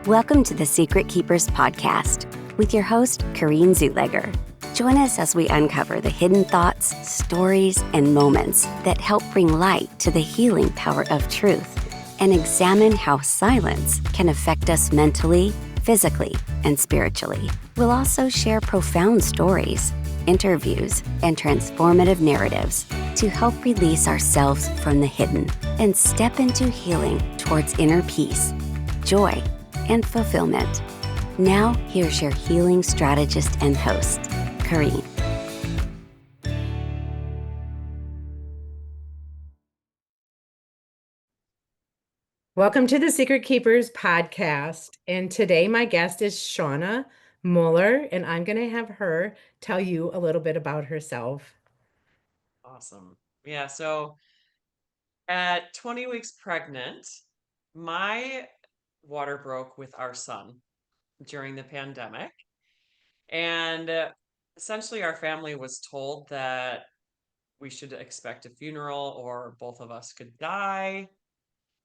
Welcome to the Secret Keepers Podcast with your host, Corrine Zootlegger. Join us as we uncover the hidden thoughts, stories, and moments that help bring light to the healing power of truth and examine how silence can affect us mentally, physically, and spiritually. We'll also share profound stories, interviews, and transformative narratives to help release ourselves from the hidden and step into healing towards inner peace, joy, and fulfillment. Now, here's your healing strategist and host, Corrine. Welcome to the Secret Keepers Podcast. And today my guest is Shona Moeller, and I'm going to have her tell you a little bit about herself. Awesome. Yeah, so at 20 weeks pregnant, my water broke with our son during the pandemic. And essentially, our family was told that we should expect a funeral or both of us could die.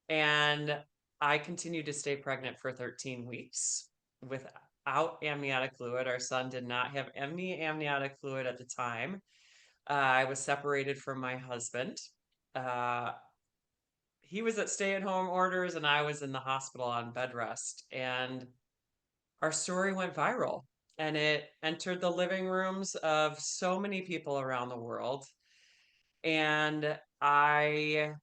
And I continued to stay pregnant for 13 weeks without amniotic fluid. Our son did not have any amniotic fluid at the time. I was separated from my husband. Uh, he was at stay-at-home orders, and I was in the hospital on bed rest. And our story went viral, and it entered the living rooms of so many people around the world. And I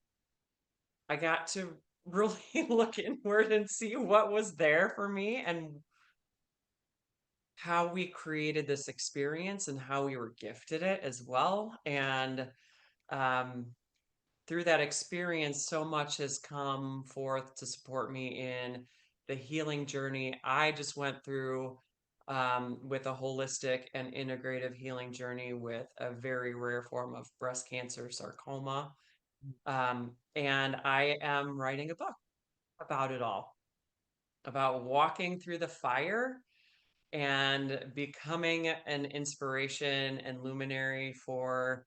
got to really look inward and see what was there for me and how we created this experience and how we were gifted it as well. And um, through that experience, so much has come forth to support me in the healing journey I just went through with a holistic and integrative healing journey with a very rare form of breast cancer sarcoma. And I am writing a book about it all, about walking through the fire and becoming an inspiration and luminary for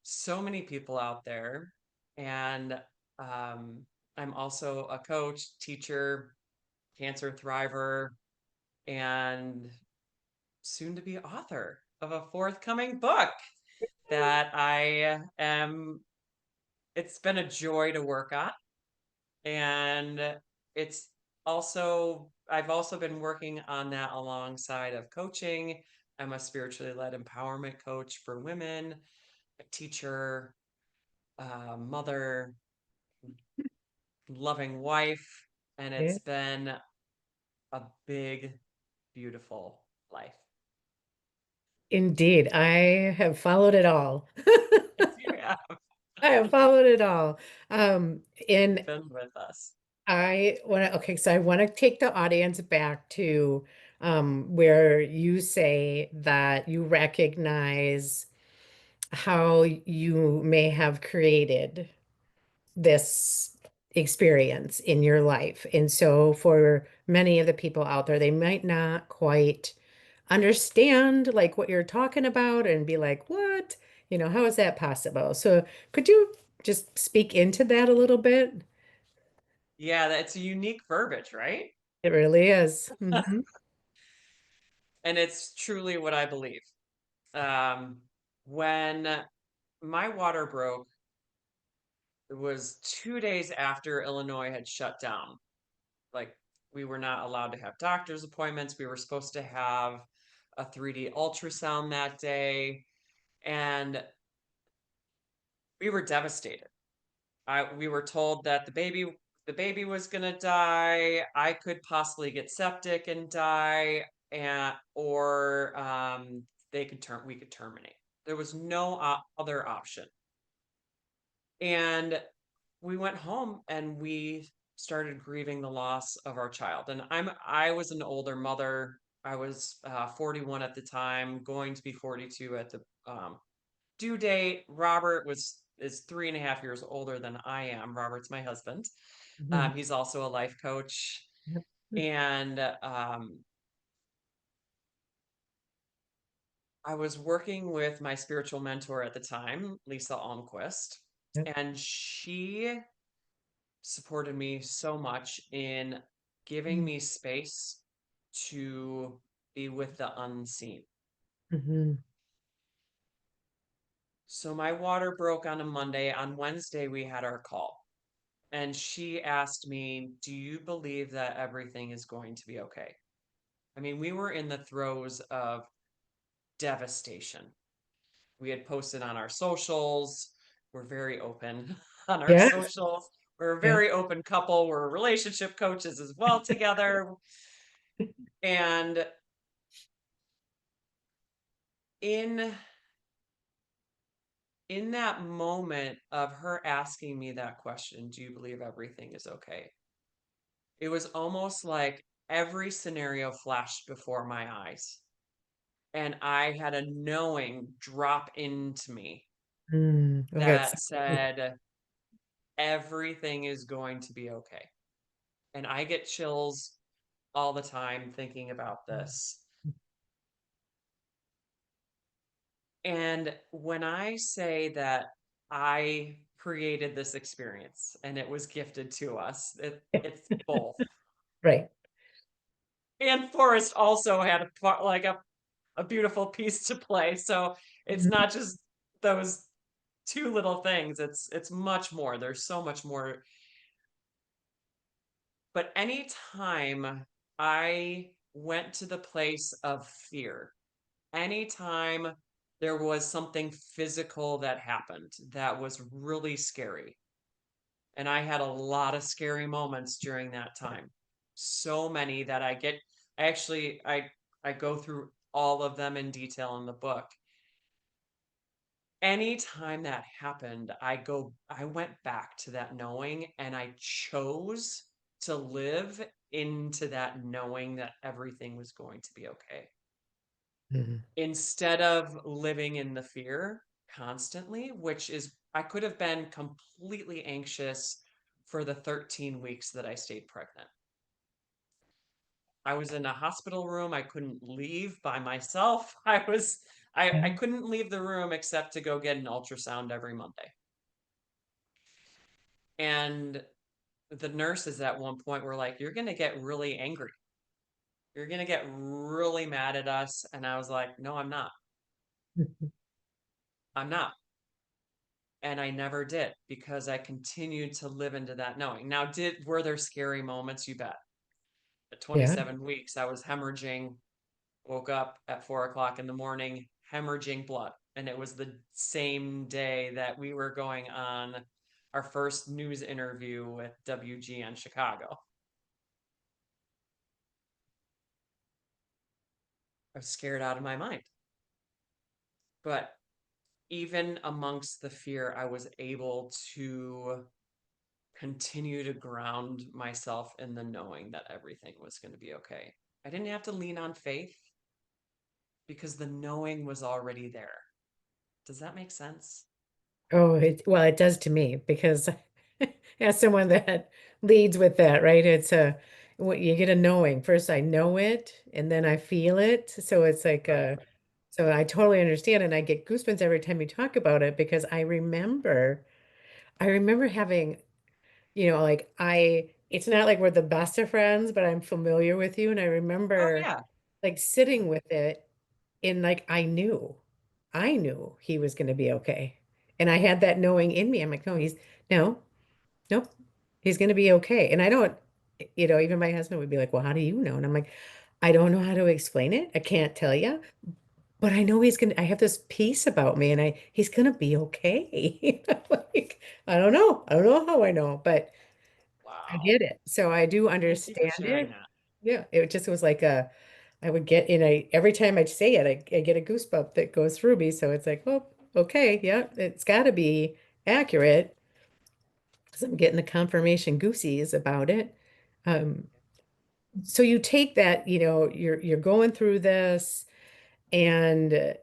so many people out there. And um, I'm also a coach, teacher, cancer thriver, and soon to be author of a forthcoming book that I am. It's been a joy to work on. And it's I've also been working on that alongside of coaching. I'm a spiritually led empowerment coach for women, a teacher, mother, loving wife, and Yeah. it's been a big, beautiful life. Indeed, I have followed it all. Yes, you have I have followed it all. And been with us. so I want to take the audience back to where you say that you recognize how you may have created this experience in your life. And so for many of the people out there, they might not quite understand like what you're talking about and be like, what? How is that possible? So could you just speak into that a little bit? Yeah, that's a unique verbiage, right? It really is. Mhm. And it's truly what I believe. When my water broke, it was 2 days after Illinois had shut down. Like, we were not allowed to have doctor's appointments. We were supposed to have a 3D ultrasound that day, and we were devastated. We were told that the baby was gonna die. I could possibly get septic and die, and or we could terminate. There was no other option. And we went home and we started grieving the loss of our child. And I was an older mother. I was 41 at the time, going to be 42 at the due date. Robert is 3.5 years older than I am. Robert's my husband. Mhm. He's also a life coach, Yep. and I was working with my spiritual mentor at the time, Lisa Almquist, Yep. and she supported me so much in giving me space to be with the unseen. Mm-hmm. So my water broke on a Monday. On Wednesday, we had our call. And she asked me, do you believe that everything is going to be okay? I mean, we were in the throes of devastation. We had posted on our socials. We're very open on our Yeah. socials. We're a Yeah. very open couple. We're relationship coaches as well together. And in in that moment of her asking me that question, do you believe everything is okay? It was almost like every scenario flashed before my eyes. And I had a knowing drop into me Okay. that said, everything is going to be okay. And I get chills all the time thinking about this. And when I say that I created this experience and it was gifted to us, it's both. Right. And Forrest also had a part, like a beautiful piece to play. So it's Mhm. not just those two little things. It's much more. There's so much more. But anytime I went to the place of fear, anytime there was something physical that happened that was really scary, and I had a lot of scary moments during that time. So many that I go through all of them in detail in the book. Anytime that happened, I went back to that knowing and I chose to live into that knowing that everything was going to be okay. Mhm. Instead of living in the fear constantly, which is, I could have been completely anxious for the 13 weeks that I stayed pregnant. I was in a hospital room. I couldn't leave by myself. I Yeah. couldn't leave the room except to go get an ultrasound every Monday. And the nurses at one point were like, you're going to get really angry. You're going to get really mad at us. And I was like, no, I'm not. Mhm. I'm not. And I never did because I continued to live into that knowing. Now, were there scary moments? You bet. At Yeah. 27 weeks, I was hemorrhaging, woke up at 4 o'clock in the morning, hemorrhaging blood. And it was the same day that we were going on our first news interview with WGN Chicago. I was scared out of my mind. But even amongst the fear, I was able to continue to ground myself in the knowing that everything was going to be okay. I didn't have to lean on faith because the knowing was already there. Does that make sense? Oh, well, it does to me because as someone that leads with that, right? It's what you get a knowing. First, I know it, and then I feel it. So it's like Right. so I totally understand, and I get goosebumps every time you talk about it because I remember having, like it's not like we're the best of friends, but I'm familiar with you, and I Oh, remember yeah. like sitting with it and like I knew he was going to be okay. And I had that knowing in me. I'm like, no, nope, he's going to be okay. And I don't, even my husband would be like, well, how do you know? And I'm like, I don't know how to explain it. I can't tell you, but I know I have this peace about me and he's going to be okay. Like, I don't know. I don't know how I know, but I Wow. get it. So I do Thank you for understand sharing it. that. Yeah, it just was like I would get in every time I say it, I get a goosebump that goes through me. So it's like, oh, okay, yeah, it's got to be accurate because I'm getting the confirmation goosies about it. Um, so you take that, you're going through this, and the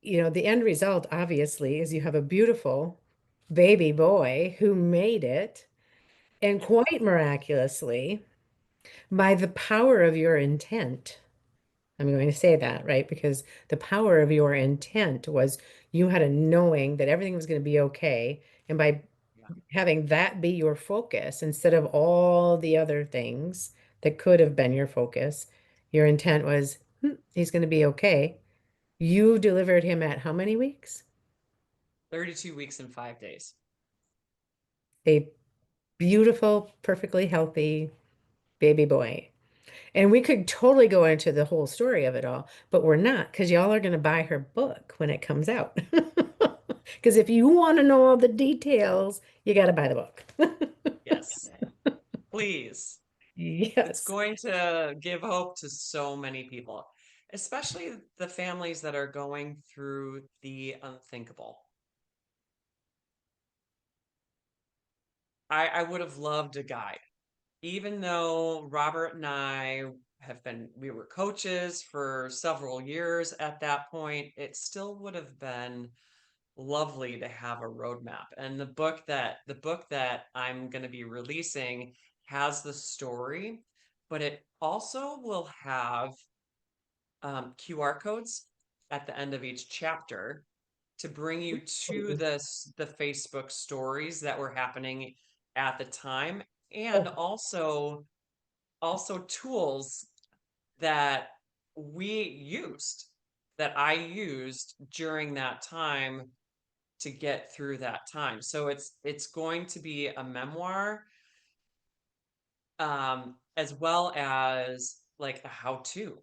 end result obviously is you have a beautiful baby boy who made it, and quite miraculously by the power of your intent. I'm going to say that, right? Because the power of your intent was you had a knowing that everything was going to be okay. And by Yeah. having that be your focus instead of all the other things that could have been your focus. Your intent was, he's going to be okay. You delivered him at how many weeks? 32 weeks and 5 days. A beautiful, perfectly healthy baby boy. And we could totally go into the whole story of it all, but we're not because y'all are going to buy her book when it comes out. Because if you want to know all the details, you got to buy the book. Yes, please. It's Yes. going to give hope to so many people, especially the families that are going through the unthinkable. I would have loved a guide, even though Robert and I we were coaches for several years at that point, it still would have been lovely to have a roadmap. And the book that I'm going to be releasing has the story, but it also will have QR codes at the end of each chapter to bring you to the Facebook stories that were happening at the time, and Oh, also tools that we used that I used during that time to get through that time. So it's going to be a memoir, as well as like a how-to.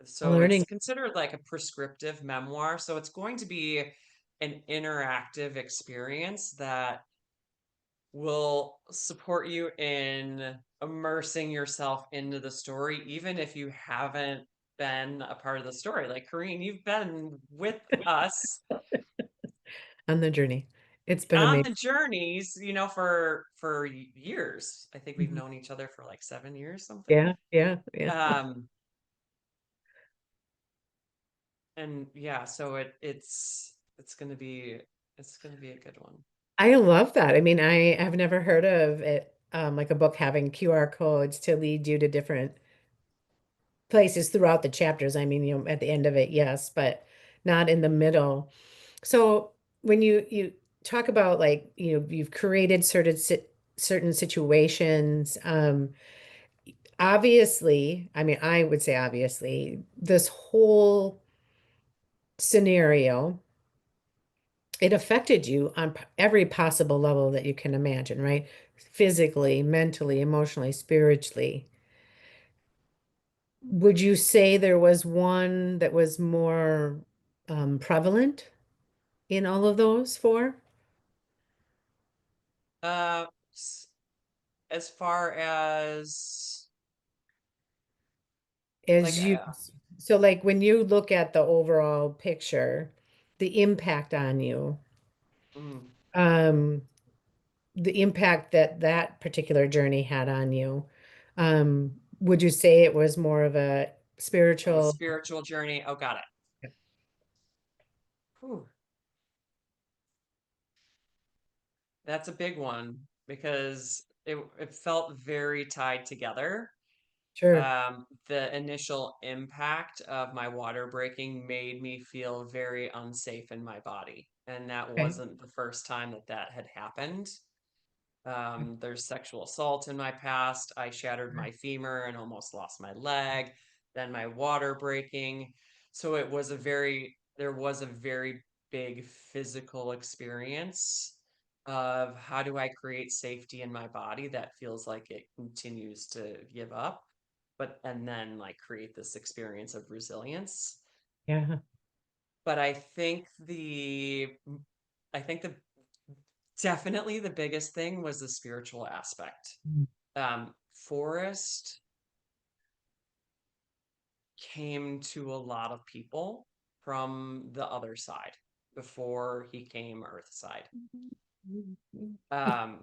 a So it's learning. considered like a prescriptive memoir. So it's going to be an interactive experience that will support you in immersing yourself into the story, even if you haven't been a part of the story. Like Corrine, you've been with us On the journey. It's been on amazing. the journeys, for years. I think we've Mhm. known each other for like 7 years, something. Yeah, yeah, yeah. Um, and yeah, so it's gonna be a good one. I love that. I mean, I have never heard of it, like a book having QR codes to lead you to different places throughout the chapters. I mean, at the end of it, yes, but not in the middle. So when you talk about like, you've created certain situations, obviously, I mean, I would say obviously, this whole scenario, it affected you on every possible level that you can imagine, right? Physically, mentally, emotionally, spiritually. Would you say there was one that was more prevalent in all of those four? Uh, as far as like, As you, so like when you look at the overall picture, the impact on you, mm, um, the impact that that particular journey had on you, would you say it was more of a of a spiritual? spiritual journey. Oh, got it. Whew, that's a big one because it felt very tied together. Sure. The initial impact of my water breaking made me feel very unsafe in my body, and that Okay. wasn't the first time that that had happened. There's sexual assault in my past. I shattered my femur and almost lost my leg, then my water breaking. So there was a very big physical experience of how do I create safety in my body that feels like it continues to give up, and then like create this experience of resilience. Yeah. But I think the definitely the biggest thing was the spiritual aspect. Forrest came to a lot of people from the other side before he came Earthside. Um,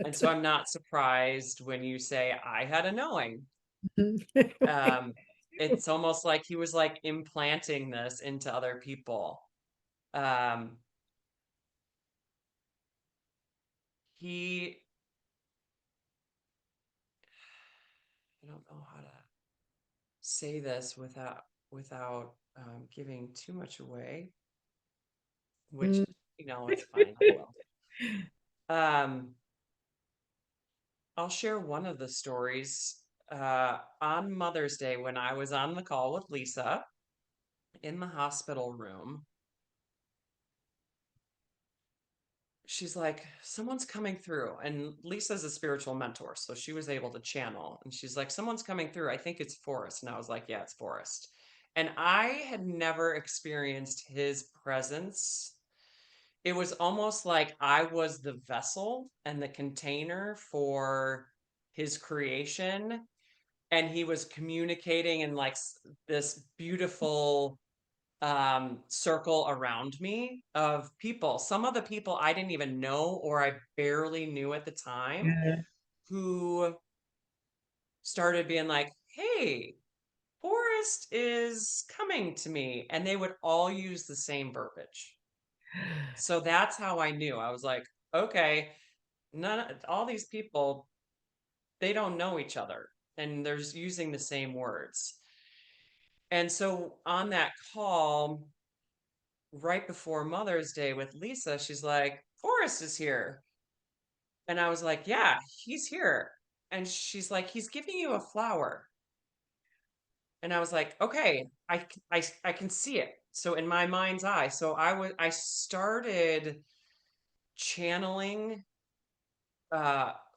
and so I'm not surprised when you say I had a knowing. Um, it's almost like he was like implanting this into other people. Um, he, I don't know how to say this without giving too much away, which Mm. it's fine. I will. Um, I'll share one of the stories. On Mother's Day, when I was on the call with Lisa in the hospital room, she's like, someone's coming through. And Lisa's a spiritual mentor, so she was able to channel. And she's like, someone's coming through. I think it's Forrest. And I was like, yeah, it's Forrest. And I had never experienced his presence. It was almost like I was the vessel and the container for his creation. And he was communicating in like this beautiful circle around me of people. Some of the people I didn't even know or I barely knew at the time, Yeah. who started being like, hey, Forrest is coming to me. And they would all use the same verbiage. So that's how I knew. I was like, okay, all these people, they don't know each other and they're using the same words. And so on that call, right before Mother's Day with Lisa, she's like, Forrest is here. And I was like, yeah, he's here. And she's like, he's giving you a flower. And I was like, okay, I can see it. So in my mind's eye, so I started channeling.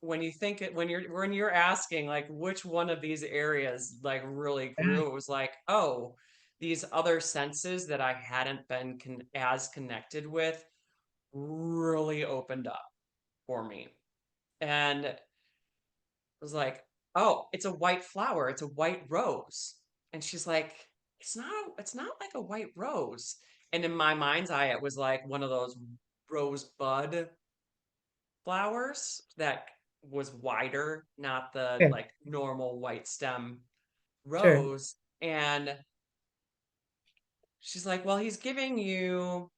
When you think it, when you're asking like which one of these areas like really Yeah. grew, it was like, oh, these other senses that I hadn't been as connected with really opened up for me. And it was like, oh, it's a white flower, it's a white rose. And she's like, it's not like a white rose. And in my mind's eye, it was like one of those rosebud flowers that was wider, not the Yeah. like normal white stem Sure. rose. And she's like, well, he's giving you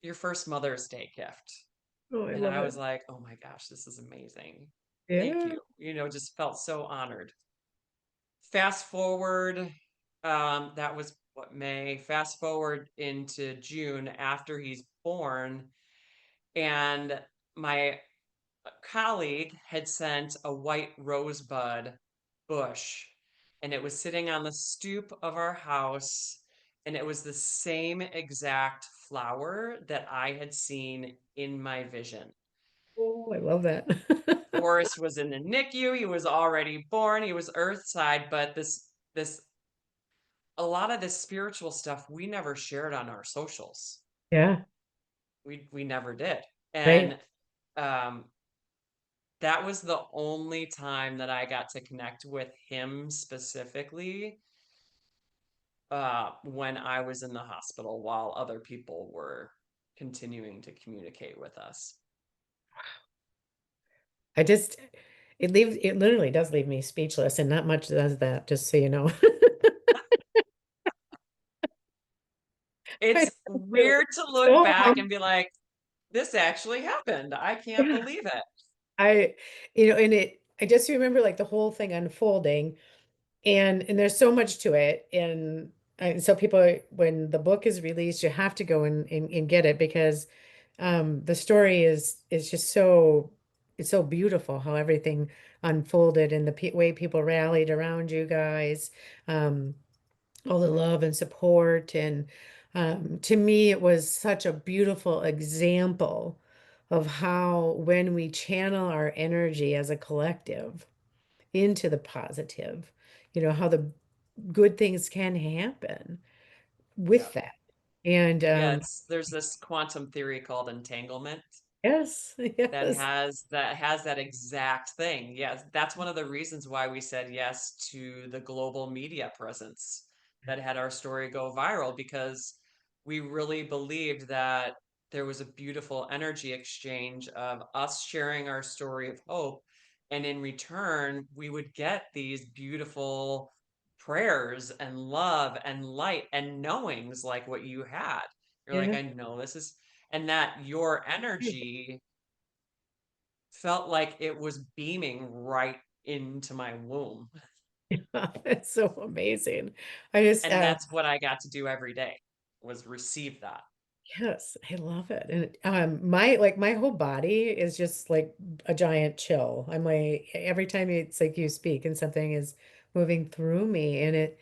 your first Mother's Day gift. Oh, I And love I it. was like, oh my gosh, this is amazing. Thank Yeah. you. Just felt so honored. Fast forward, that was what, May. Fast forward into June after he's born, and my colleague had sent a white rosebud bush, and it was sitting on the stoop of our house, and it was the same exact flower that I had seen in my vision. Oh, I love that. Forrest was in the NICU. He was already born. He was earthside, but this a lot of this spiritual stuff we never shared on our socials. Yeah. We never did. Right. And um that was the only time that I got to connect with him specifically, when I was in the hospital while other people were continuing to communicate with us. I just it literally does leave me speechless, and not much does that, just so you know. I It's feel weird to look so back and humbled. be like, this actually happened. I can't believe it. I, and I just remember like the whole thing unfolding, and there's so much to it, and so people, when the book is released, you have to go and get it, because the story is just so, it's so beautiful how everything unfolded, and the way people rallied around you guys, um, all the love and support, and to me it was such a beautiful example of how, when we channel our energy as a collective into the positive, how the good things can happen Yeah. with that. And Yeah, there's this quantum theory called entanglement yes, yes, that has that exact thing. Yes, that's one of the reasons why we said yes to the global media presence that had our story go viral, because we really believed that there was a beautiful energy exchange of us sharing our story of hope, and in return we would get these beautiful prayers and love and light and knowings like what you had. You're like, yeah. I know this is, and that your energy felt like it was beaming right into my womb. It's so amazing. I just And that's what I got to do every day, was receive that. Yes, I love it. And my like my whole body is just like a giant chill. I'm like every time it's like you speak and something is moving through me and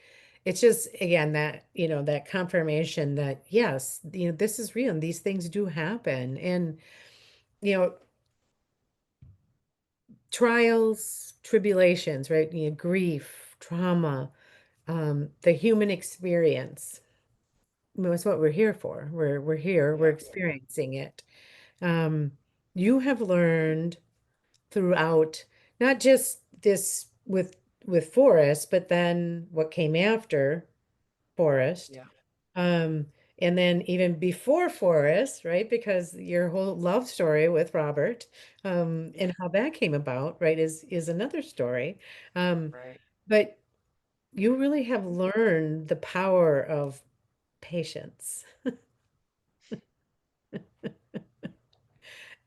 it's just again that, that confirmation that yes, this is real and these things do happen. And you know, trials, tribulations, right? Grief, trauma, the human experience. That's what we're here for. We're here, we're Yeah. experiencing it. um, you have learned throughout not just this with Forest, but then what came after Forest, Yeah. um, and then even before Forest, right? Because your whole love story with Robert, Yeah. and how that came about, right, is another story. Um, Right. but you really have learned the power of patience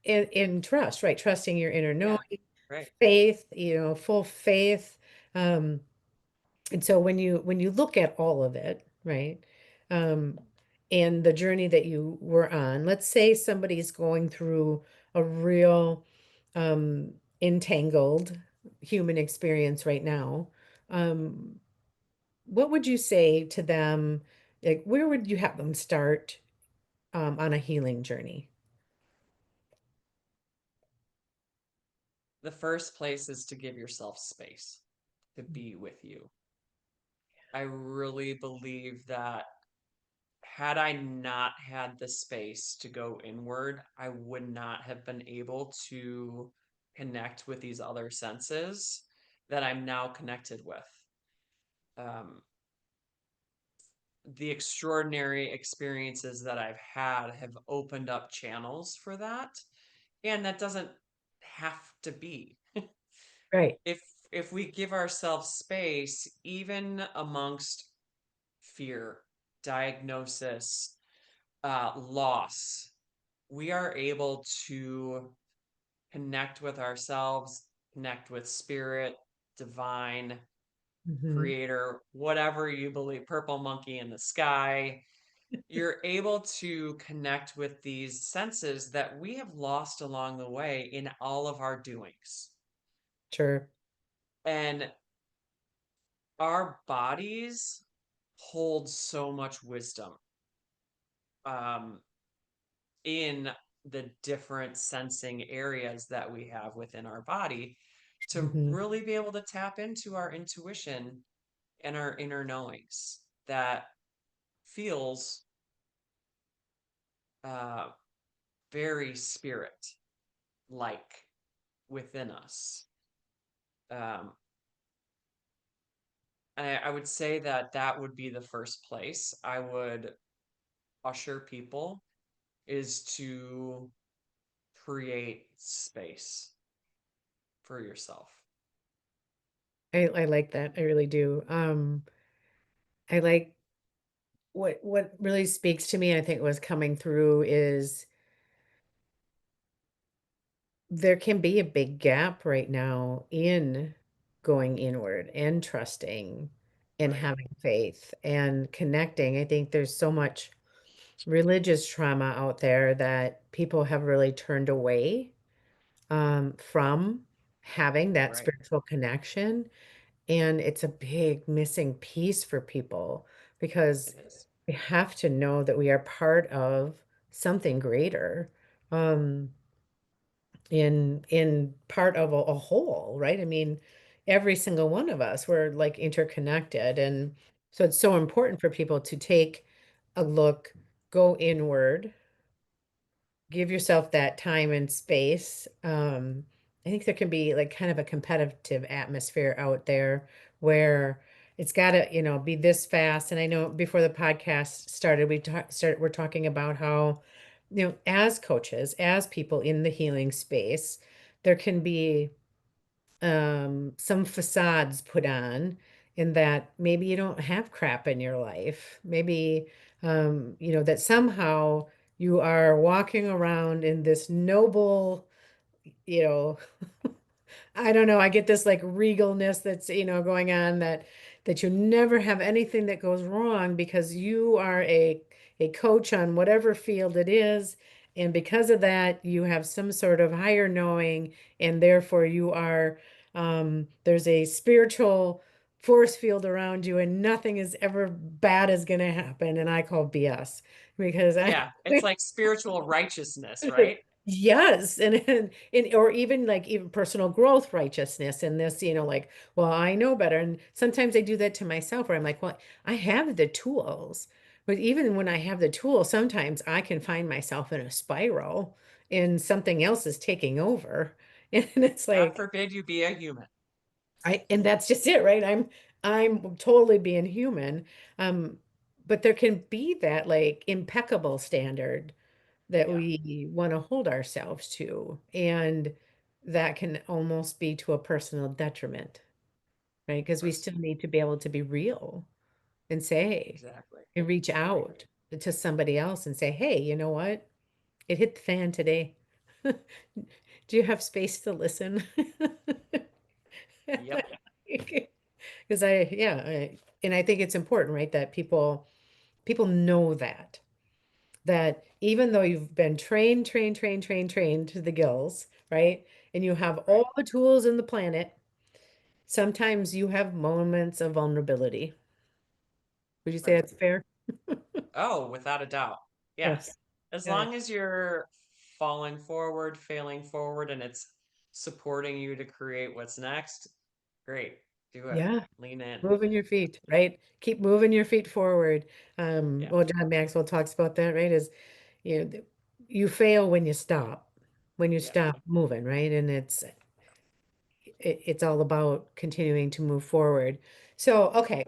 in trust, right? Trusting your inner knowing, Yeah. Right. faith, full faith. Um, and so when you look at all of it, right? Um, and the journey that you were on, let's say somebody's going through a real entangled human experience right now. Um, what would you say to them? Like, where would you have them start on a healing journey? The first place is to give yourself space to be with you. I really believe that had I not had the space to go inward, I would not have been able to connect with these other senses that I'm now connected with. Um, the extraordinary experiences that I've had have opened up channels for that. And that doesn't have to be. Right. if if we give ourselves space, even amongst fear, diagnosis, loss, we are able to connect with ourselves, connect with spirit, divine, Hmm. creator, whatever you believe, purple monkey in the sky. You're able to connect with these senses that we have lost along the way in all of our doings. Sure. And our bodies hold so much wisdom um, in the different sensing areas that we have within our body to Hmm. really be able to tap into our intuition and our inner knowings that feels uh, very spirit like within us. Um, and I would say that that would be the first place I would usher people is to create space for yourself. I like that. I really do. I like what really speaks to me, I think was coming through is there can be a big gap right now in going inward and trusting and Right. having faith and connecting. I think there's so much religious trauma out there that people have really turned away from having that Right. spiritual connection. And it's a big missing piece for people because It is. we have to know that we are part of something greater, um, in part of a whole, right? I mean, every single one of us, we're like interconnected. And so it's so important for people to take a look, go inward, give yourself that time and space. I think there can be like kind of a competitive atmosphere out there where it's got to, be this fast. And I know before the podcast started, we're talking about how, as coaches, as people in the healing space, there can be some facades put on in that maybe you don't have crap in your life. Maybe, that somehow you are walking around in this noble, you know, I don't know, I get this like regalness that's, going on that you never have anything that goes wrong because you are a coach on whatever field it is. And because of that, you have some sort of higher knowing, and therefore you are, there's a spiritual force field around you, and nothing is ever bad is going to happen. And I call BS because I, Yeah, it's like spiritual righteousness, right? yes, and or even like even personal growth righteousness and this, like, well, I know better. And sometimes I do that to myself where I'm like, well, I have the tools. But even when I have the tools, sometimes I can find myself in a spiral and something else is taking over. And it's God like, forbid you be a human. and that's just it, right? I'm totally being human. Um, but there can be that like impeccable standard that Yeah, we want to hold ourselves to. And that can almost be to a personal detriment, right? Because we right. still need to be able to be real and say, Exactly. and reach out to somebody else and say, hey, you know what? It hit the fan today. Do you have space to listen? Yep. Because and I think it's important, right, that people know that even though you've been trained to the gills, right? And you have Right. all the tools in the planet, sometimes you have moments of vulnerability. Would you say Right. that's fair? Oh, without a doubt. Yeah. Yes. As Yeah. long as you're falling forward, failing forward, and it's supporting you to create what's next, great. Do it. Yeah. Lean in. Moving your feet, right? Keep moving your feet forward. Yeah. Well, John Maxwell talks about that, right? Is you fail when you Yeah. stop moving, right? And it's all about continuing to move forward. So, okay.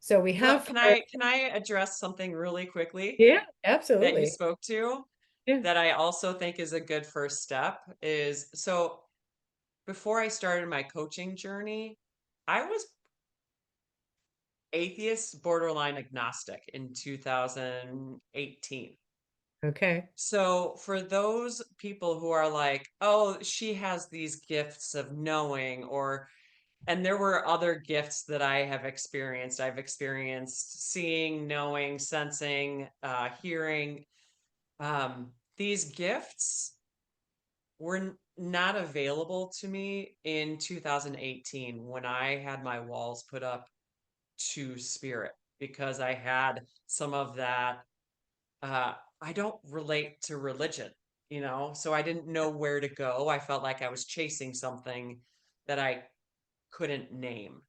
So we Well, have, can I address something really quickly yeah, that you absolutely. spoke to Yeah. that I also think is a good first step is so before I started my coaching journey, I was atheist, borderline agnostic in 2018. Okay. So for those people who are like, oh, she has these gifts of knowing, and there were other gifts that I have experienced. I've experienced seeing, knowing, sensing, hearing. These gifts were not available to me in 2018 when I had my walls put up to spirit because I had some of that. I don't relate to religion, so I didn't know where to go. I felt like I was chasing something that I couldn't name.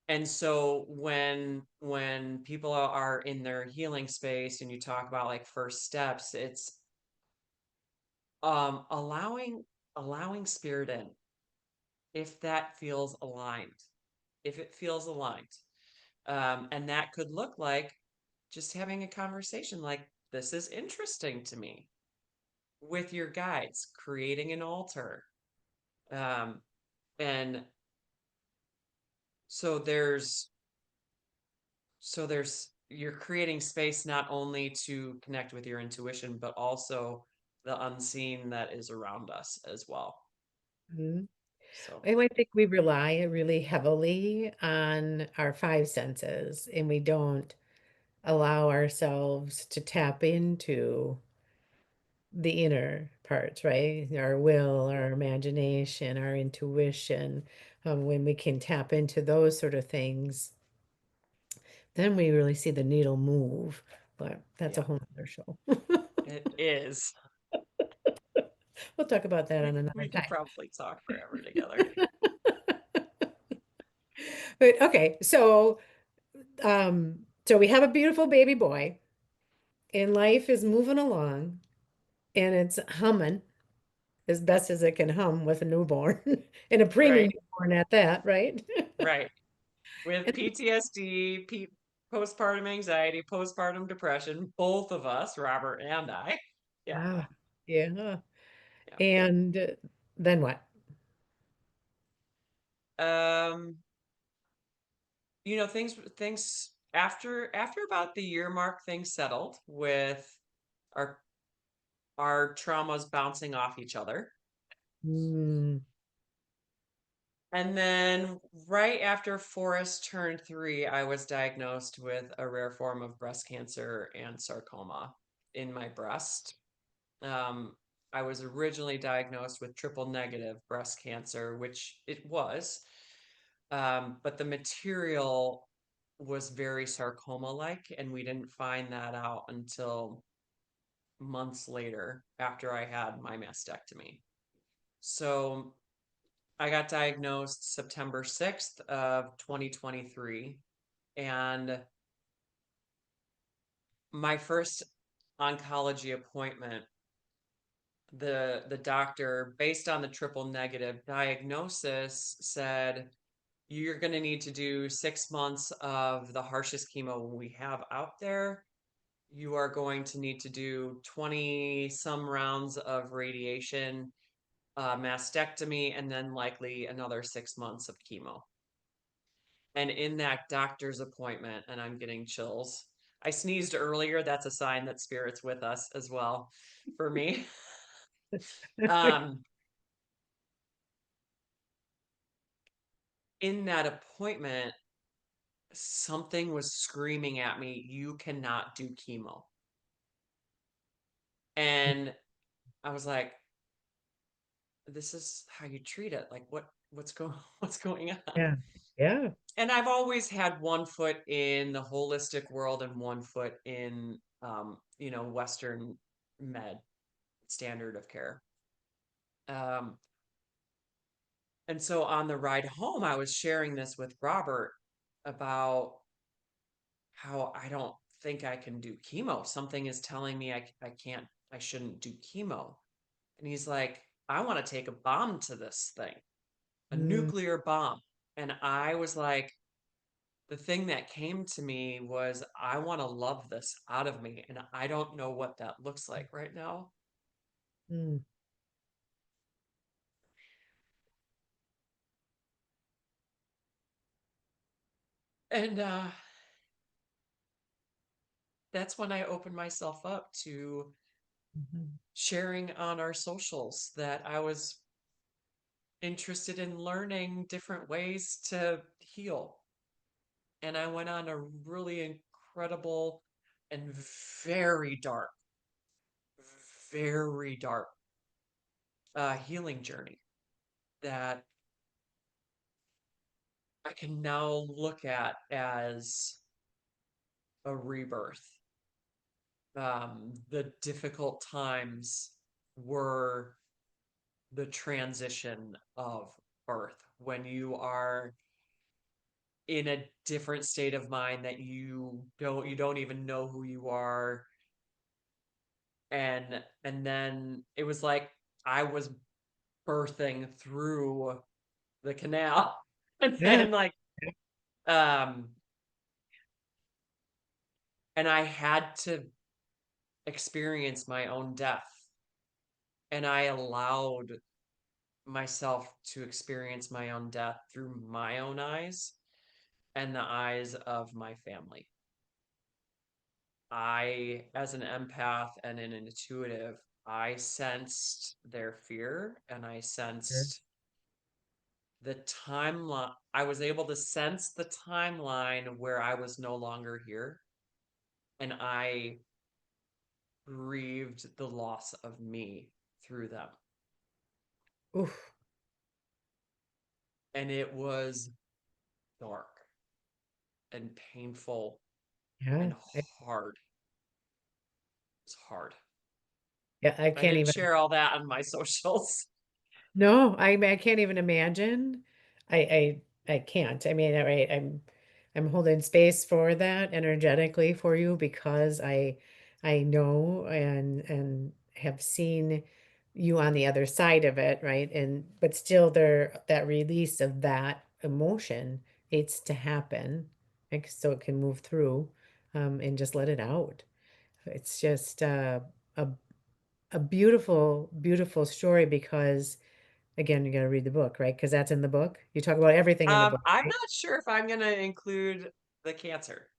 And so when people are in their healing space and you talk about like first steps, it's allowing spirit in if that feels aligned. If it feels aligned. And that could look like just having a conversation like this is interesting to me with your guides, creating an altar. Um, and so there's you're creating space not only to connect with your intuition, but also the unseen that is around us as well. Mhm. So I think we rely really heavily on our five senses, and we don't allow ourselves to tap into the inner parts, right? Our will, our imagination, our intuition. When we can tap into those sort of things, then we really see the needle move. But that's a yeah, whole other show. it is. We'll talk about that We on we another could time. probably talk forever together. But okay, so we have a beautiful baby boy, and life is moving along, and it's humming as best as it can hum with a newborn and a preemie Right, newborn at that, right? right. With And PTSD, postpartum anxiety, postpartum depression, both of us, Robert and I. Yeah. ah, yeah. Yeah. And then what? Um, things after about the year mark, things settled with our our traumas bouncing off each other. Mm, And then right after Forrest turned 3, I was diagnosed with a rare form of breast cancer and sarcoma in my breast. Um, I was originally diagnosed with triple negative breast cancer, which it was, but the material was very sarcoma-like, and we didn't find that out until months later after I had my mastectomy. So I got diagnosed September 6th of 2023, and my first oncology appointment, the doctor, based on the triple negative diagnosis, said you're going to need to do 6 months of the harshest chemo we have out there. You are going to need to do 20 some rounds of radiation, mastectomy, and then likely another 6 months of chemo. And in that doctor's appointment, and I'm getting chills. I sneezed earlier. That's a sign that spirit's with us as well for me. um, in that appointment, something was screaming at me, you cannot do chemo. And I was like, this is how you treat it. Like what's going on? Yeah. Yeah. And I've always had one foot in the holistic world and one foot in Western med standard of care. Um, and so on the ride home, I was sharing this with Robert about how I don't think I can do chemo. Something is telling me I can't, I shouldn't do chemo. And he's like, I want to take a bomb to this thing, a Mm, nuclear bomb. And I was like, the thing that came to me was, I want to love this out of me. And I don't know what that looks like right now. mm. And that's when I opened myself up to Mhm. sharing on our socials that I was interested in learning different ways to heal. And I went on a really incredible and very dark healing journey that I can now look at as a rebirth. The difficult times were the transition of birth when you are in a different state of mind that you don't even know who you are. And then it was like I was birthing through the canal. And Yeah. then like um and I had to experience my own death, and I allowed myself to experience my own death through my own eyes and the eyes of my family. I, as an empath and an intuitive, I sensed their fear, and I Sure. sensed the timeline. I was able to sense the timeline where I was no longer here, and I grieved the loss of me through them. Oof. And it was dark and painful Yeah. and hard. It's hard. Yeah. I I can't didn't even. share all that on my socials. No, I can't even imagine. I can't. I mean, right, I'm holding space for that energetically for you because I know and have seen you on the other side of it, right? And but still there that release of that emotion needs to happen, like so it can move through and just let it out. It's just a a beautiful, beautiful story because again, you got to read the book, right? Because that's in the book. You talk about everything in the book, I'm right? not sure if I'm going to include the cancer.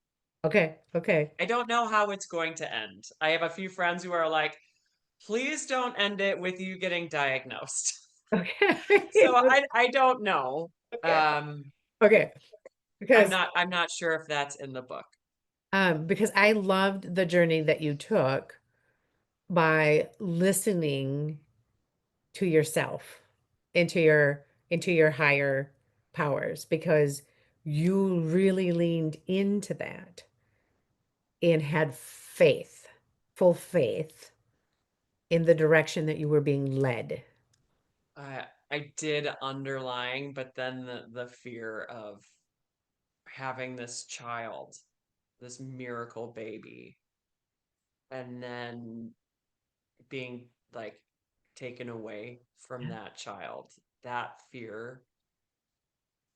Okay, okay, I don't know how it's going to end. I have a few friends who are like, please don't end it with you getting diagnosed. okay, So okay. I don't know. Okay. Um, Okay. Because I'm not sure if that's in the book. because I loved the journey that you took by listening to yourself, into your higher powers, because you really leaned into that and had faith, full faith in the direction that you were being led. I did underlying, but then the fear of having this child, this miracle baby, and then being like taken away from that child, that fear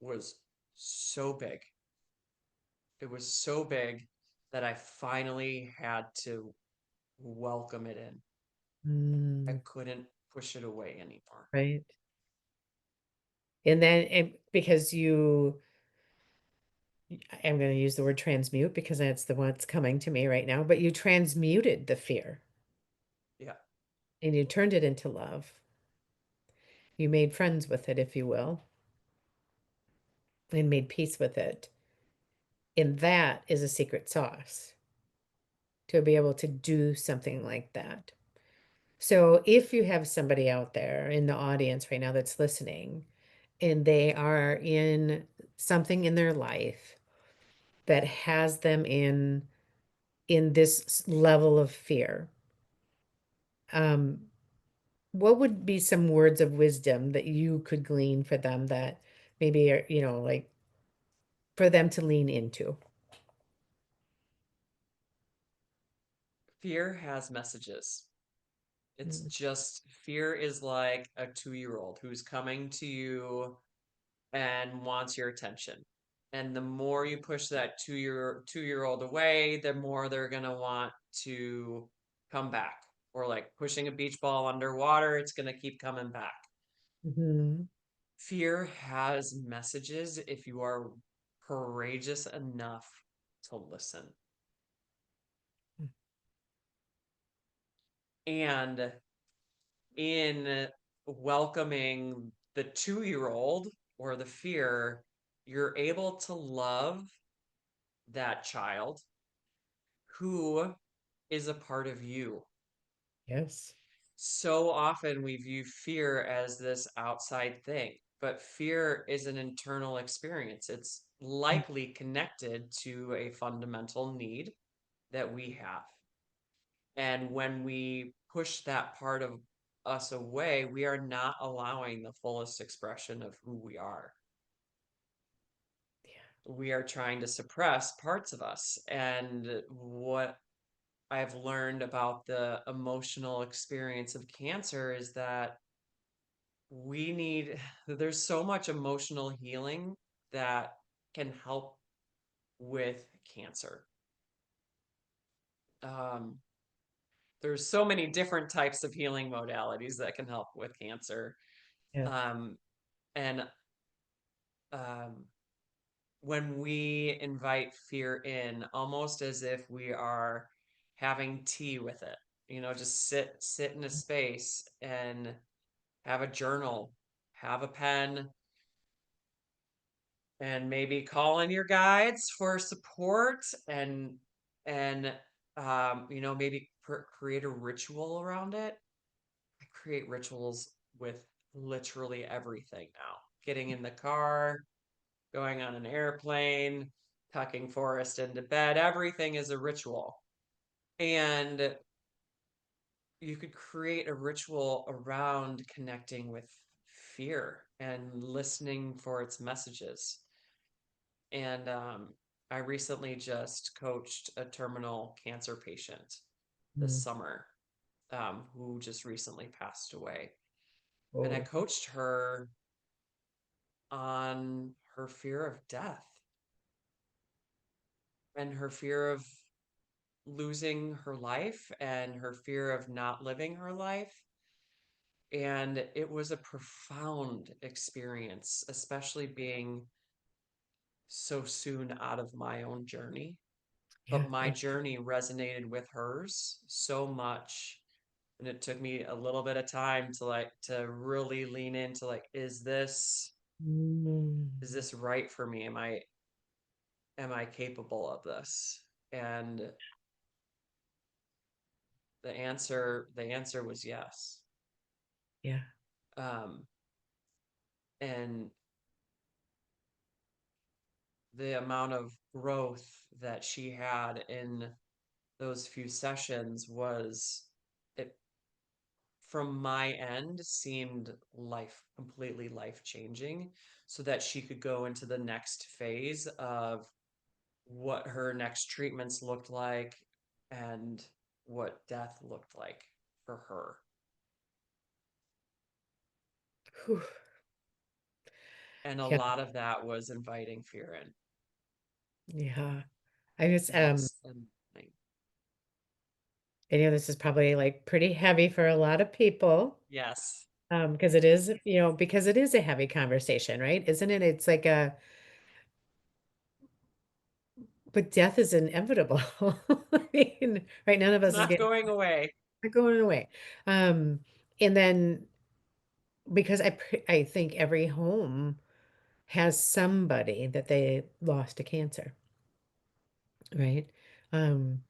was so big. It was so big that I finally had to welcome it in. I Mm, couldn't push it away anymore. right. And then because I'm going to use the word transmute because that's the one that's coming to me right now, but you transmuted the fear Yeah. and you turned it into love. You made friends with it, if you will, and made peace with it. And that is a secret sauce to be able to do something like that. So if you have somebody out there in the audience right now that's listening and they are in something in their life that has them in this level of fear, um, what would be some words of wisdom that you could glean for them that maybe are, like for them to lean into? Fear has messages. It's Mm, just fear is like a 2-year-old who's coming to you and wants your attention. And the more you push that two-year-old away, the more they're gonna want to come back. Or like pushing a beach ball underwater, it's gonna keep coming back. mhm. Fear has messages if you are courageous enough to listen. And in welcoming the 2-year-old or the fear, you're able to love that child who is a part of you. Yes. So often we view fear as this outside thing, but fear is an internal experience. It's Mm, likely connected to a fundamental need that we have. And when we push that part of us away, we are not allowing the fullest expression of who we are. yeah. We are trying to suppress parts of us. And what I've learned about the emotional experience of cancer is that we need, there's so much emotional healing that can help with cancer. Um, there's so many different types of healing modalities that can help with cancer. Yes. Um, and um, when we invite fear in, almost as if we are having tea with it, just sit in a space and have a journal, have a pen, and maybe call in your guides for support and maybe create a ritual around it. I create rituals with literally everything now. Getting in the car, going on an airplane, tucking Forrest into bed, everything is a ritual. And you could create a ritual around connecting with fear and listening for its messages. And I recently just coached a terminal cancer patient this Mm. summer who just recently passed away. And I Oh, coached her on her fear of death and her fear of losing her life and her fear of not living her life. And it was a profound experience, especially being so soon out of my own journey. yeah. But my journey resonated with hers so much. And it took me a little bit of time to really lean into like, is this Mm. Is this right for me? Am I capable of this? And the answer was yes. Yeah. Um, and the amount of growth that she had in those few sessions was, it from my end, seemed completely life changing, so that she could go into the next phase of what her next treatments looked like and what death looked like for her. Whew. And a Yeah. lot of that was inviting fear in. Yeah. I just Was and I know this is probably like pretty heavy for a lot of people. Yes. Because it is, because it is a heavy conversation, right? Isn't it? It's like but death is inevitable. I mean, right? None of It's us is not getting going away. going away. Um, and then because I think every home has somebody that they lost to cancer, right? Um,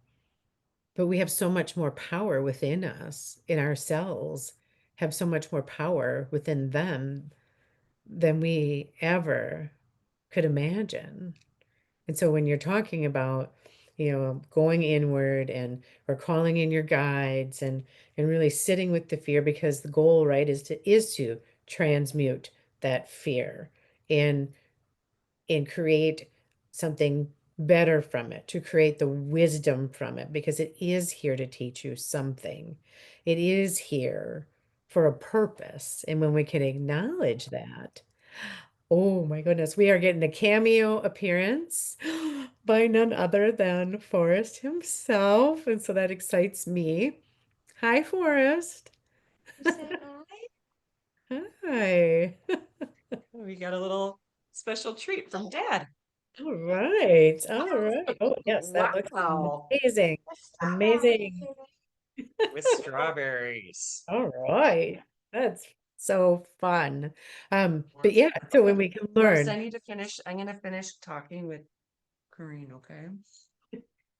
but we have so much more power within us, in our cells, have so much more power within them than we ever could imagine. And so when you're talking about, going inward and or calling in your guides and really sitting with the fear, because the goal, right, is to transmute that fear and create something better from it, to create the wisdom from it, because it is here to teach you something. It is here for a purpose. And when we can acknowledge that, oh my goodness, we are getting a cameo appearance by none other than Forrest himself. And so that excites me. Hi, Forrest. You say hi? Hi. We got a little special treat from Dad. All right. All right. Oh, yes, that looks Wow. amazing. Amazing. With strawberries. All right. That's so fun. But Forrest, yeah, so when we can Forrest, learn. I'm gonna finish talking with Corrine, okay?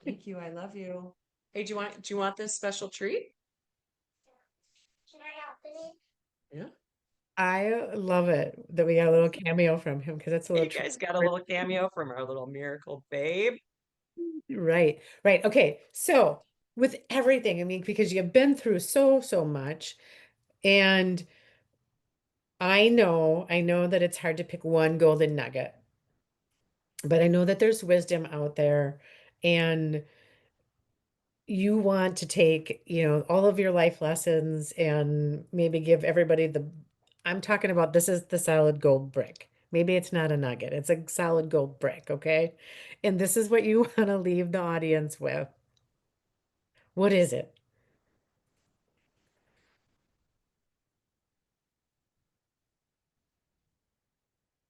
Thank you. I love you. Hey, do you want this special treat? Yeah. I love it that we got a little cameo from him, because that's a little You guys got a little cameo from our little miracle babe. right, right. Okay, so with everything, I mean, because you've been through so much, and I know that it's hard to pick one golden nugget, but I know that there's wisdom out there, and you want to take, all of your life lessons and maybe give everybody I'm talking about, this is the solid gold brick. Maybe it's not a nugget, it's a solid gold brick, okay? And this is what you want to leave the audience with. What is it?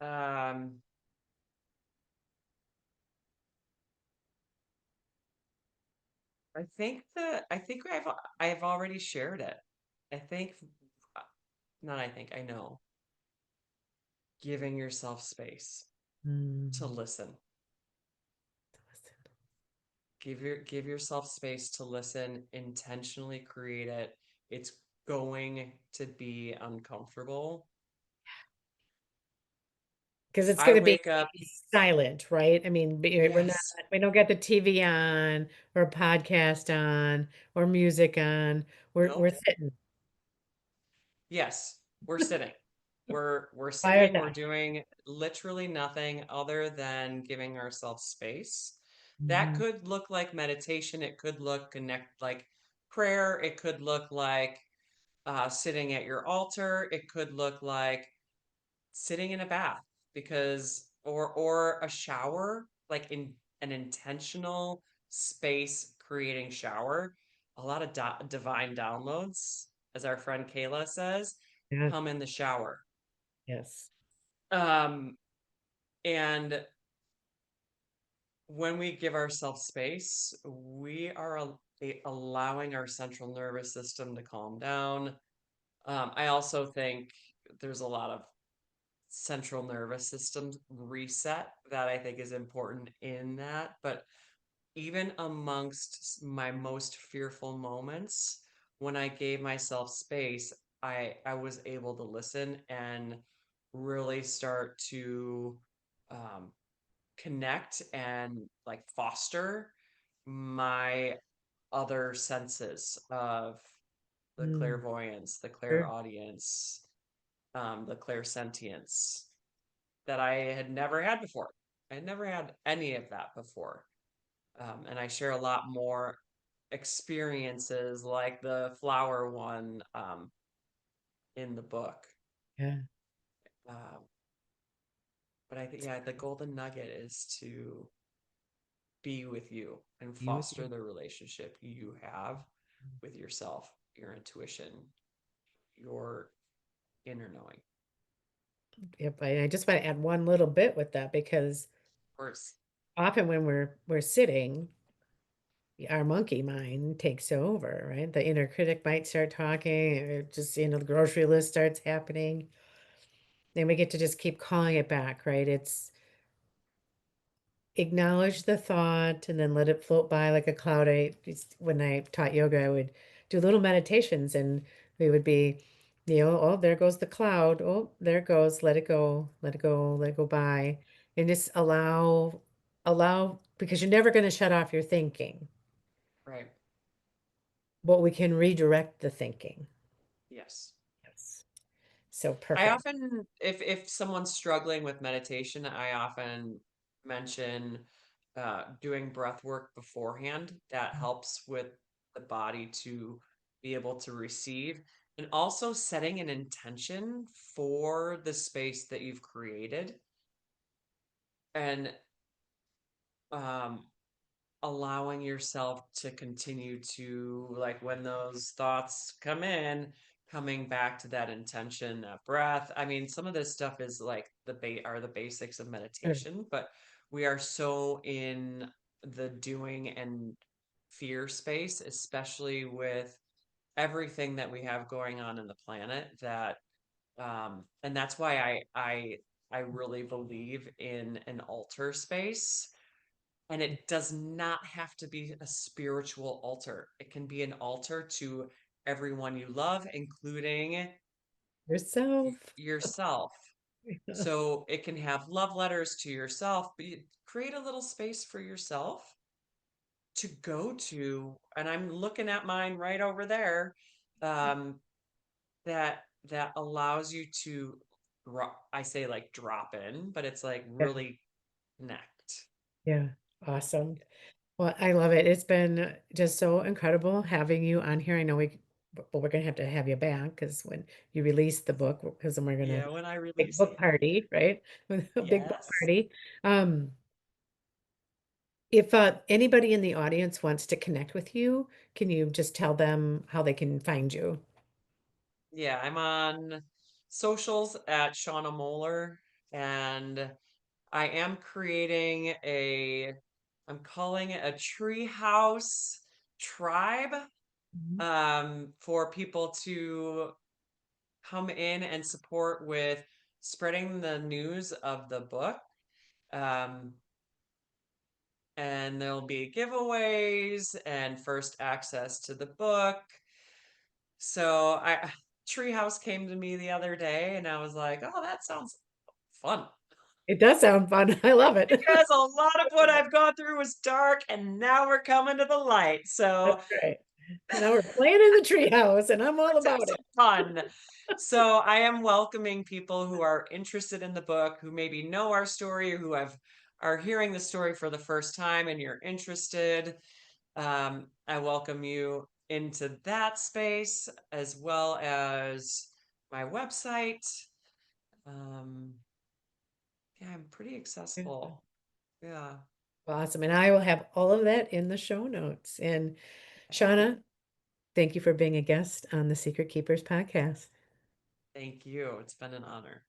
Um, I think I've already shared it. I think uh, Not I think I know. Giving yourself space to Hmm. listen. Give yourself space to listen, intentionally create it. It's going to be uncomfortable. Because it's I going to be wake up, silent, right? I mean, yes. we don't get the TV on or a podcast on or music on. We're Nope. sitting Yes, we're sitting. We're by sitting, we're ourselves. doing literally nothing other than giving ourselves space. That Mhm. could look like meditation, it could look connect like prayer, it could look like sitting at your altar, it could look like sitting in a bath, because or a shower, like in an intentional space creating shower. A lot of divine downloads, as our friend Kayla says, Yes, come in the shower. yes. um and when we give ourselves space, we are allowing our central nervous system to calm down. I also think there's a lot of central nervous system reset that I think is important in that. But even amongst my most fearful moments, when I gave myself space, I was able to listen and really start to um, connect and like foster my other senses of the Mm, clairvoyance, the sure. clairaudience, the clairsentience that I had never had before. I had never had any of that before. And I share a lot more experiences like the flower one in the book. Yeah. Um, but I think, yeah, the golden nugget is to be with you and Be with foster you. the relationship you have with yourself, your intuition, your inner knowing. Yep. I just want to add one little bit with that because Of course. often when we're sitting, our monkey mind takes over, right? The inner critic might start talking, or just, the grocery list starts happening. Then we get to just keep calling it back, right? It's acknowledge the thought and then let it float by like a cloud. When I taught yoga, I would do little meditations and we would be, oh, there goes the cloud. Oh, there it goes. Let it go. Let it go. Let it go by. And just allow, because you're never going to shut off your thinking, Right. but we can redirect the thinking. Yes. Yes. So I perfect. often, if someone's struggling with meditation, I often mention doing breath work beforehand. That helps with the body to be able to receive, and also setting an intention for the space that you've created, and um, allowing yourself to continue to, like, when those thoughts come in, coming back to that intention, that breath. I mean, some of this stuff is like the basics of Sure. meditation, but we are so in the doing and fear space, especially with everything that we have going on in the planet, that and that's why I really believe in an altar space, and it does not have to be a spiritual altar. It can be an altar to everyone you love, including Yourself. yourself. So it can have love letters to yourself, but you create a little space for yourself to go to. And I'm looking at mine right over there. Um, that allows you to I say like drop in, but it's like Yeah. really connect. Yeah. Awesome. Well, I love it. It's been just so incredible having you on here. I know we're gonna have to have you back because when you release the book, because then we're gonna Yeah, when I big release book it. party, right? A big book Yes. party. Um, if anybody in the audience wants to connect with you, can you just tell them how they can find you? Yeah, I'm on socials at Shona Moeller, and I am creating I'm calling it a treehouse tribe, Mhm. for people to come in and support with spreading the news of the book. Um, and there'll be giveaways and first access to the book. So Treehouse came to me the other day and I was like, "Oh, that sounds fun." It does sound fun. I love it. Because a lot of what I've gone through was dark and now we're coming to the light. So That's right. Now we're playing in the treehouse, and I'm all let's have about it. some fun. So I am welcoming people who are interested in the book, who maybe know our story, or are hearing the story for the first time and you're interested. I welcome you into that space, as well as my website. Um, yeah, I'm pretty Yeah. accessible. Yeah. Awesome. And I will have all of that in the show notes. And Okay. Shauna, thank you for being a guest on the Secret Keepers podcast. Thank you. It's been an honor.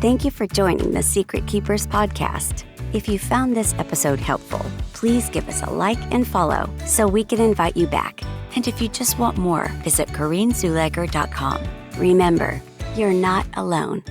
Thank you for joining the Secret Keepers podcast. If you found this episode helpful, please give us a like and follow so we can invite you back. And if you just want more, visit CorrineZuleger.com. Remember, you're not alone.